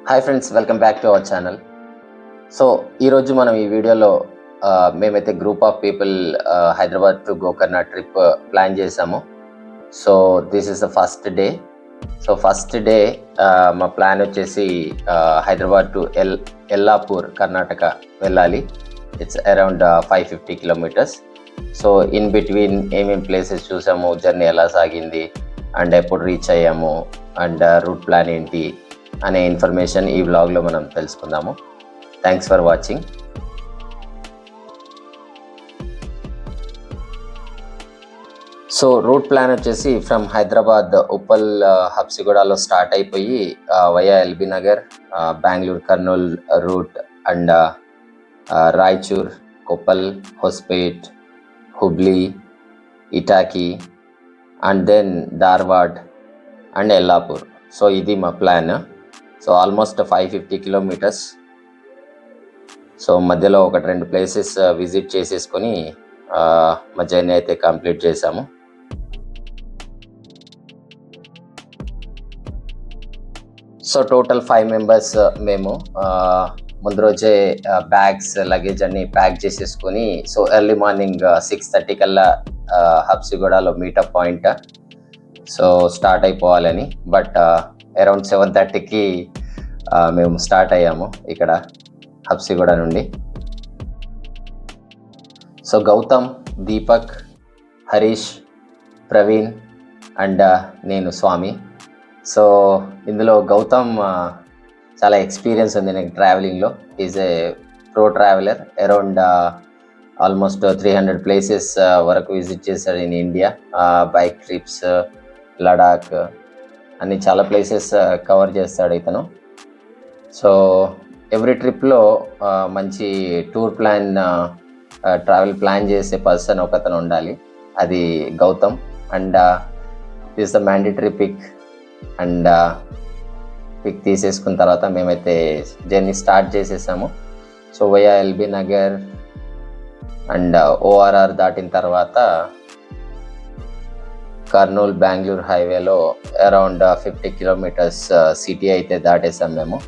Hi friends, welcome back to our channel. So ఈరోజు మనం ఈ వీడియోలో మేమైతే group of people Hyderabad to Gokarna trip plan చేసాము. So this is the first day. So first day మా plan వచ్చేసి హైదరాబాద్ టు ఎల్లాపూర్ కర్ణాటక వెళ్ళాలి. It's around 550 kilometres. So in between ఏమేమి ప్లేసెస్ చూసాము, జర్నీ ఎలా సాగింది, అండ్ ఎప్పుడు రీచ్ అయ్యాము, అండ్ రూట్ ప్లాన్ ఏంటి అనే ఇన్ఫర్మేషన్ ఈ వ్లాగ్లో మనం తెలుసుకుందాము. Thanks for watching. So route plan వచ్చేసి ఫ్రమ్ హైదరాబాద్ ఉప్పల్ హబ్సిగూడలో స్టార్ట్ అయిపోయి via LB Nagar, Bengaluru Kurnool route, and Raichur, Koppal, Hospet, Hubli, Itagi, and then Dharwad and Yellapur. So ఇది మా plan. So almost 550 kilometres. So మధ్యలో ఒకటి రెండు ప్లేసెస్ విజిట్ చేసేసుకొని మా జర్నీ అయితే కంప్లీట్ చేసాము. సో టోటల్ 5 మెంబర్స్ మేము. ముందు రోజే బ్యాగ్స్, లగేజ్ అన్ని ప్యాక్ చేసేసుకొని, సో ఎర్లీ మార్నింగ్ 6:30 కల్లా హబ్సిగూడలో మీటప్ పాయింట్. సో స్టార్ట్ అయిపోవాలని, బట్ అరౌండ్ 7:30కి మేము స్టార్ట్ అయ్యాము ఇక్కడ హబ్సిగూడ నుండి. సో గౌతమ్, దీపక్, హరీష్, ప్రవీణ్ అండ్ నేను స్వామి. సో ఇందులో గౌతమ్ చాలా ఎక్స్పీరియన్స్ ఉంది నాకు ట్రావెలింగ్లో. Is a pro traveller. Around almost 300 places వరకు విజిట్ చేశాడు in India. Bike trips, Ladakh అన్ని చాలా ప్లేసెస్ కవర్ చేస్తాడు ఇతను. సో ఎవ్రీ ట్రిప్లో మంచి టూర్ ప్లాన్, ట్రావెల్ ప్లాన్ చేసే పర్సన్ ఒకతను ఉండాలి. అది Gautam. And this the mandatory pic. And pic తీసేసుకున్న తర్వాత మేమైతే జర్నీ స్టార్ట్ చేసేసాము. So via LB Nagar and ORR దాటిన తర్వాత కర్నూల్ బెంగళూరు హైవేలో అరౌండ్ 50 కిలోమీటర్స్ సిటీ అయితే దాటేసాం మేము.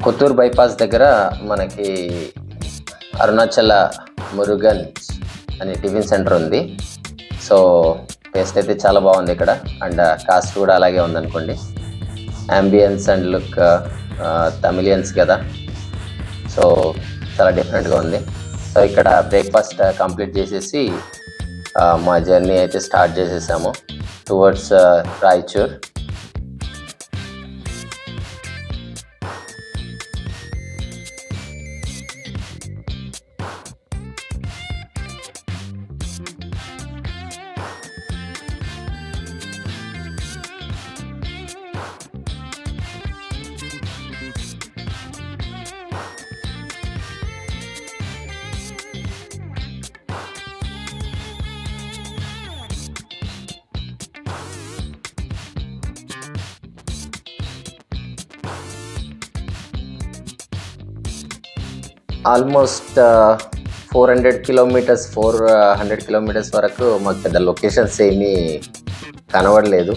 కొత్తూరు బైపాస్ దగ్గర మనకి అరుణాచల మురుగన్ అనే టిఫిన్ సెంటర్ ఉంది. సో టేస్ట్ అయితే చాలా బాగుంది ఇక్కడ, అండ్ కాస్ట్ కూడా అలాగే ఉందనుకోండి. అంబియన్స్ అండ్ లుక్, తమిళియన్స్ కదా, సో చాలా డిఫరెంట్గా ఉంది. సో ఇక్కడ బ్రేక్ఫాస్ట్ కంప్లీట్ చేసేసి మా జర్నీ అయితే స్టార్ట్ చేసేసాము టువర్డ్స్ రాయచూర్. ఆల్మోస్ట్ 400 కిలోమీటర్స్ వరకు మాకు పెద్ద లొకేషన్స్ ఏమీ కనబడలేదు,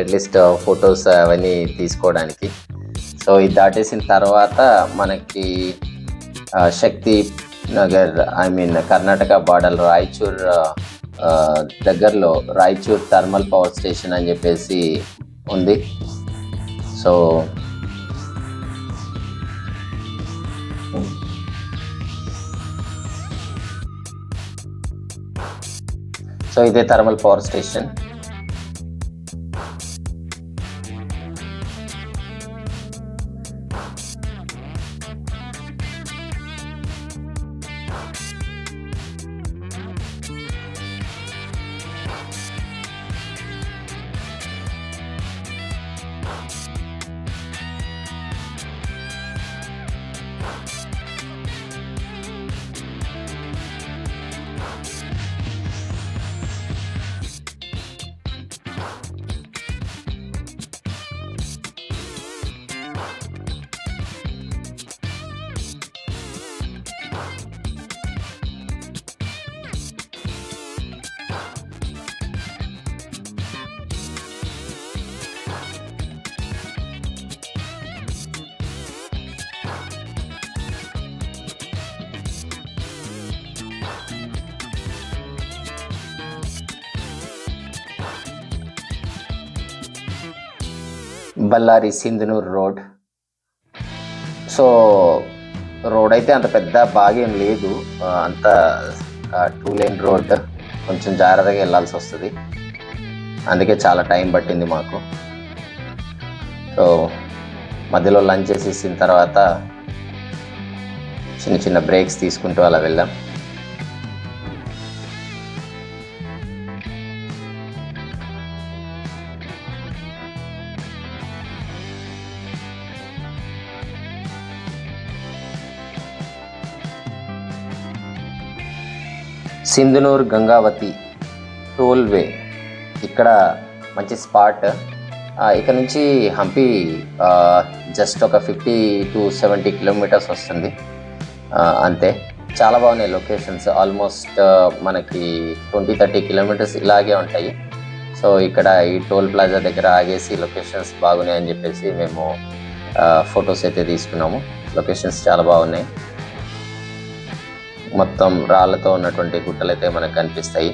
అట్లీస్ట్ ఫొటోస్ అవన్నీ తీసుకోవడానికి. సో ఇది దాటేసిన తర్వాత మనకి శక్తి నగర్, కర్ణాటక బార్డర్ రాయచూర్ దగ్గరలో రాయచూర్ థర్మల్ పవర్ స్టేషన్ అని చెప్పేసి ఉంది. సో ఇదే thermal power station. Ballari Sindhanur road. So road అయితే అంత పెద్ద బాగేం లేదు, అంత 2 లేన్ రోడ్, కొంచెం జాగ్రత్తగా వెళ్ళాల్సి వస్తుంది. అందుకే చాలా టైం పట్టింది మాకు. సో మధ్యలో లంచ్ చేసేసిన తర్వాత చిన్న చిన్న బ్రేక్స్ తీసుకుంటూ అలా వెళ్ళాం. సింధనూర్ గంగావతి టోల్ వే ఇక్కడ మంచి స్పాట్. ఇక్కడ నుంచి హంపి జస్ట్ ఒక 50 to 70 కిలోమీటర్స్ వస్తుంది అంతే. చాలా బాగున్నాయి లొకేషన్స్, ఆల్మోస్ట్ మనకి 20-30 కిలోమీటర్స్ ఇలాగే ఉంటాయి. సో ఇక్కడ ఈ టోల్ ప్లాజా దగ్గర ఆగేసి లొకేషన్స్ బాగున్నాయి అని చెప్పేసి మేము ఫొటోస్ అయితే తీసుకున్నాము. లొకేషన్స్ చాలా బాగున్నాయి, మొత్తం రాళ్ళతో ఉన్నటువంటి గుట్టలు అయితే మనకు కనిపిస్తాయి.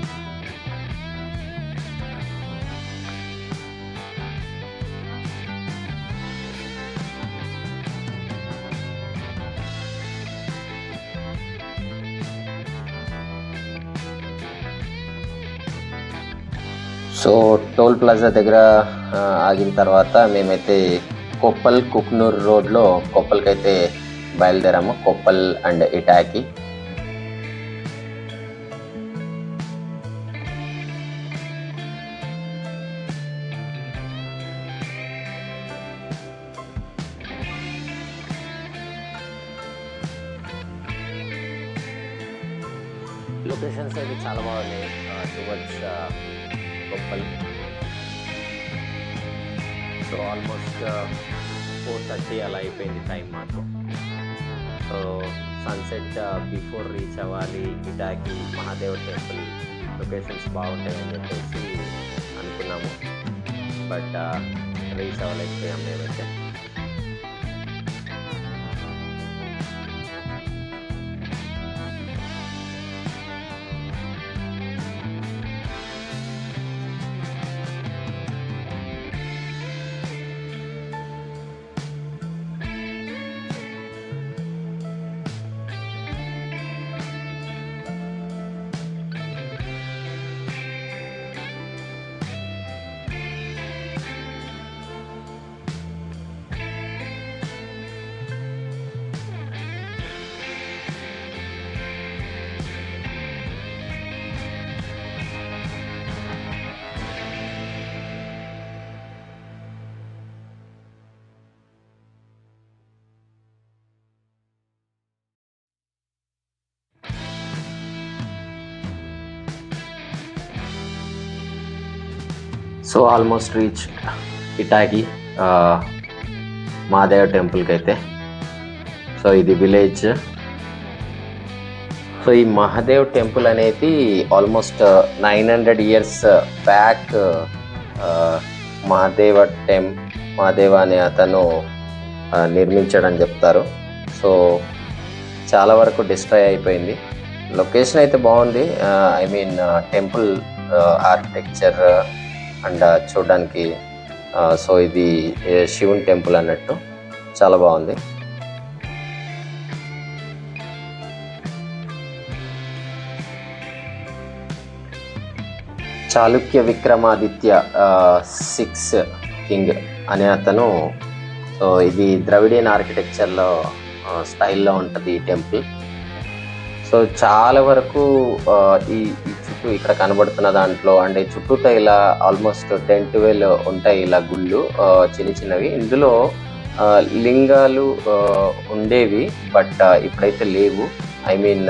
సో టోల్ ప్లాజా దగ్గర ఆగిన తర్వాత మేమైతే కొప్పల్ కుక్నూర్ రోడ్లో కొప్పల్కి అయితే బయలుదేరాము. కొప్పల్ అండ్ ఇటాకి. లొకేషన్స్ అయితే చాలా బాగున్నాయి టువర్డ్స్ కొప్పల్. సో ఆల్మోస్ట్ 4:30 అలా అయిపోయింది టైం మాకు. సో సన్సెట్ బిఫోర్ రీచ్ అవ్వాలి. ఇటాకి మహాదేవ్ టెంపుల్ లొకేషన్స్ బాగుంటాయని చెప్పేసి అనుకున్నాము, బట్ రీచ్ అవ్వలేకపోయాం మేమైతే. సో ఆల్మోస్ట్ రీచ్ ఇటాకి మహాదేవ్ టెంపుల్కి అయితే. సో ఇది విలేజ్. సో ఈ మహాదేవ్ టెంపుల్ అనేది ఆల్మోస్ట్ 900 years బ్యాక్ మహాదేవ అనే అతను నిర్మించాడని చెప్తారు. సో చాలా వరకు డిస్ట్రాయ్ అయిపోయింది. లొకేషన్ అయితే బాగుంది, I mean temple architecture and చూడడానికి. సో ఇది శివుని టెంపుల్ అన్నట్టు చాలా బాగుంది. చాళుక్య విక్రమాదిత్య 6th కింగ్ అనే అతను. సో ఇది ద్రవిడియన్ ఆర్కిటెక్చర్లో స్టైల్లో ఉంటుంది ఈ టెంపుల్. సో చాలా వరకు ఈ చుట్టూ ఇక్కడ కనబడుతున్న దాంట్లో అంటే చుట్టూట ఇలా ఆల్మోస్ట్ 10-12 ఉంటాయి ఇలా గుళ్ళు, చిన్న చిన్నవి. ఇందులో లింగాలు ఉండేవి, బట్ ఇప్పుడైతే లేవు. ఐ మీన్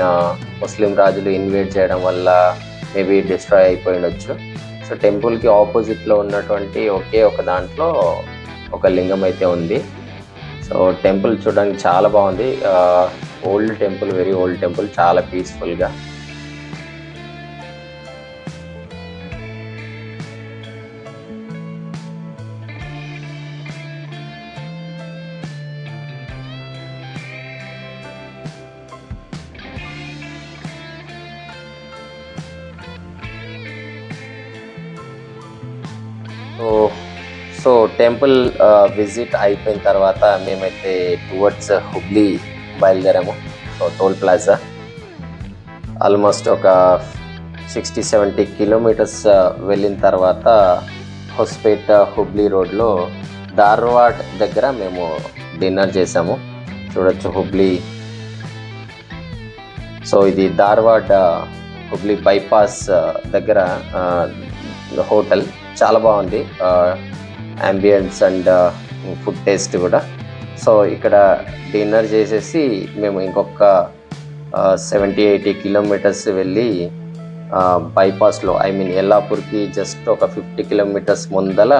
ముస్లిం రాజులు ఇన్వేడ్ చేయడం వల్ల మేబీ డిస్ట్రాయ్ అయిపోయి ఉండొచ్చు. సో టెంపుల్కి ఆపోజిట్లో ఉన్నటువంటి ఒకే ఒక దాంట్లో ఒక లింగం అయితే ఉంది. సో టెంపుల్ చూడడానికి చాలా బాగుంది. Old temple, very old temple, చాలా పీస్ఫుల్గా. సో టెంపుల్ విజిట్ అయిపోయిన తర్వాత మేమైతే టువర్డ్స్ హుబ్లీ బయలుదేరాము. సో టోల్ ప్లాజా ఆల్మోస్ట్ ఒక 60-70 కిలోమీటర్స్ వెళ్ళిన తర్వాత హొస్పేట్ హుబ్లీ రోడ్లో ధార్వాడ్ దగ్గర మేము డిన్నర్ చేసాము. చూడొచ్చు హుబ్లీ. సో ఇది ధార్వాడ్ హుబ్లీ బైపాస్ దగ్గర హోటల్. చాలా బాగుంది అంబియన్స్ అండ్ ఫుడ్ టేస్ట్ కూడా. సో ఇక్కడ డిన్నర్ చేసేసి మేము ఇంకొక 70-80 కిలోమీటర్స్ వెళ్ళి బైపాస్లో ఎల్లాపూర్కి జస్ట్ ఒక 50 కిలోమీటర్స్ ముందల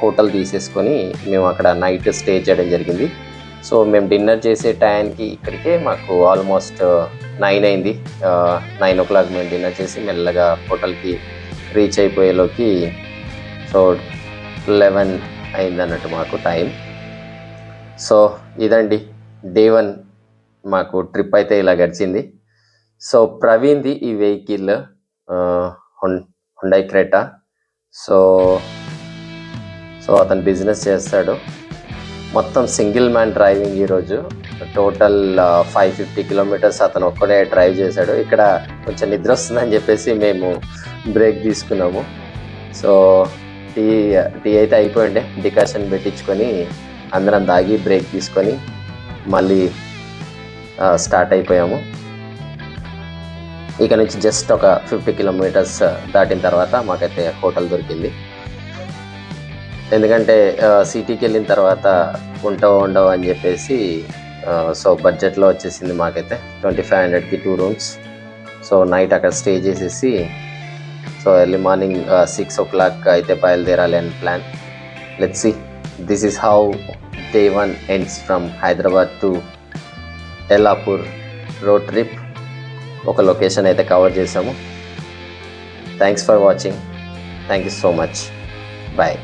హోటల్ తీసేసుకొని మేము అక్కడ నైట్ స్టే చేయడం జరిగింది. సో మేము డిన్నర్ చేసే టైంకి ఇక్కడికే మాకు ఆల్మోస్ట్ 9 అయింది. 9 o'clock మేము డిన్నర్ చేసి మెల్లగా హోటల్కి రీచ్ అయిపోయేలోకి సో 11 అయింది అన్నట్టు మాకు టైం. సో ఇదండి డే 1 మాకు ట్రిప్ అయితే ఇలా గడిచింది. సో ప్రవీణ్ది ఈ వెహికల్ హుండై క్రెటా. సో అతను బిజినెస్ చేస్తాడు. మొత్తం సింగిల్ మ్యాన్ డ్రైవింగ్. ఈరోజు టోటల్ 550 కిలోమీటర్స్ అతను ఒక్కడే డ్రైవ్ చేశాడు. ఇక్కడ కొంచెం నిద్ర వస్తుందని చెప్పేసి మేము బ్రేక్ తీసుకున్నాము. సో టీ అయితే అయిపోయిండే, డికాషన్ పెట్టించుకొని అందరం తాగి బ్రేక్ తీసుకొని మళ్ళీ స్టార్ట్ అయిపోయాము. ఇక నుంచి జస్ట్ ఒక 50 కిలోమీటర్స్ దాటిన తర్వాత మాకైతే హోటల్ దొరికింది. ఎందుకంటే సిటీకి వెళ్ళిన తర్వాత ఉండవు అని చెప్పేసి సో బడ్జెట్లో వచ్చేసింది మాకైతే 2500కి 2 rooms. సో నైట్ అక్కడ స్టే చేసేసి సో ఎర్లీ మార్నింగ్ 6 o'clock అయితే బయలుదేరాలి అని plan. Let's see. This is how day 1 ends from Hyderabad to Yellapur road trip. ఒక లొకేషన్ అయితే కవర్ చేసాము. Thanks for watching. Thank you so much. Bye.